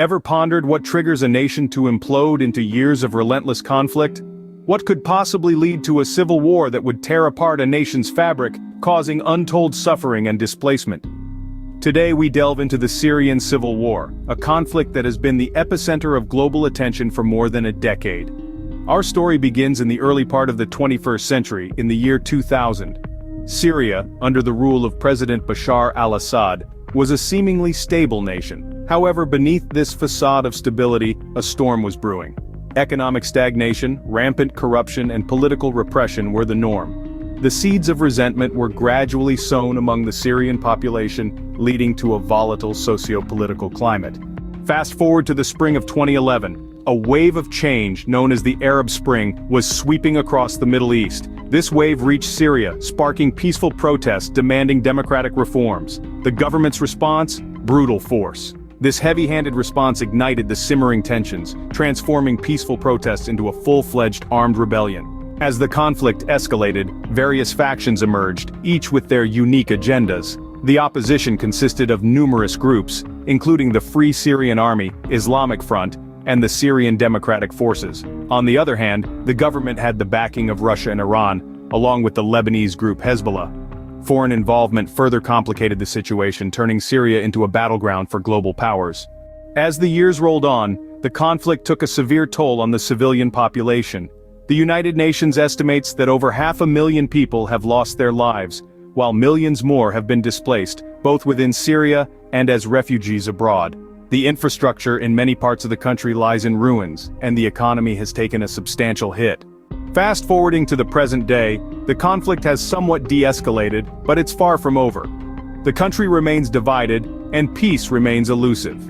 Ever pondered what triggers a nation to implode into years of relentless conflict? What could possibly lead to a civil war that would tear apart a nation's fabric, causing untold suffering and displacement? Today we delve into the Syrian civil war, a conflict that has been the epicenter of global attention for more than a decade. Our story begins in the early part of the 21st century, in the year 2000. Syria, under the rule of President Bashar al-Assad, was a seemingly stable nation. However, beneath this facade of stability, a storm was brewing. Economic stagnation, rampant corruption, and political repression were the norm. The seeds of resentment were gradually sown among the Syrian population, leading to a volatile socio-political climate. Fast forward to the spring of 2011. A wave of change, known as the Arab Spring, was sweeping across the Middle East. This wave reached Syria, sparking peaceful protests demanding democratic reforms. The government's response? Brutal force. This heavy-handed response ignited the simmering tensions, transforming peaceful protests into a full-fledged armed rebellion. As the conflict escalated, various factions emerged, each with their unique agendas. The opposition consisted of numerous groups, including the Free Syrian Army, Islamic Front, and the Syrian Democratic Forces. On the other hand, the government had the backing of Russia and Iran, along with the Lebanese group Hezbollah. Foreign involvement further complicated the situation, turning Syria into a battleground for global powers. As the years rolled on, the conflict took a severe toll on the civilian population. The United Nations estimates that over 500,000 people have lost their lives, while millions more have been displaced, both within Syria and as refugees abroad. The infrastructure in many parts of the country lies in ruins, and the economy has taken a substantial hit. Fast forwarding to the present day, the conflict has somewhat de-escalated, but it's far from over. The country remains divided, and peace remains elusive.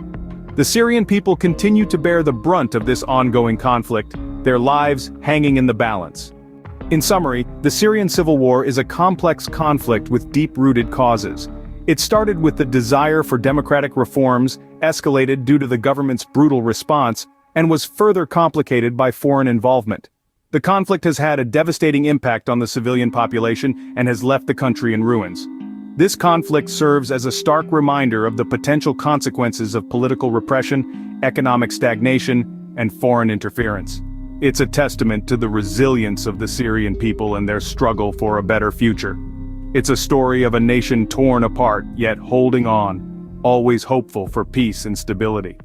The Syrian people continue to bear the brunt of this ongoing conflict, their lives hanging in the balance. In summary, the Syrian civil war is a complex conflict with deep-rooted causes. It started with the desire for democratic reforms, escalated due to the government's brutal response, and was further complicated by foreign involvement. The conflict has had a devastating impact on the civilian population and has left the country in ruins. This conflict serves as a stark reminder of the potential consequences of political repression, economic stagnation, and foreign interference. It's a testament to the resilience of the Syrian people and their struggle for a better future. It's a story of a nation torn apart, yet holding on, always hopeful for peace and stability.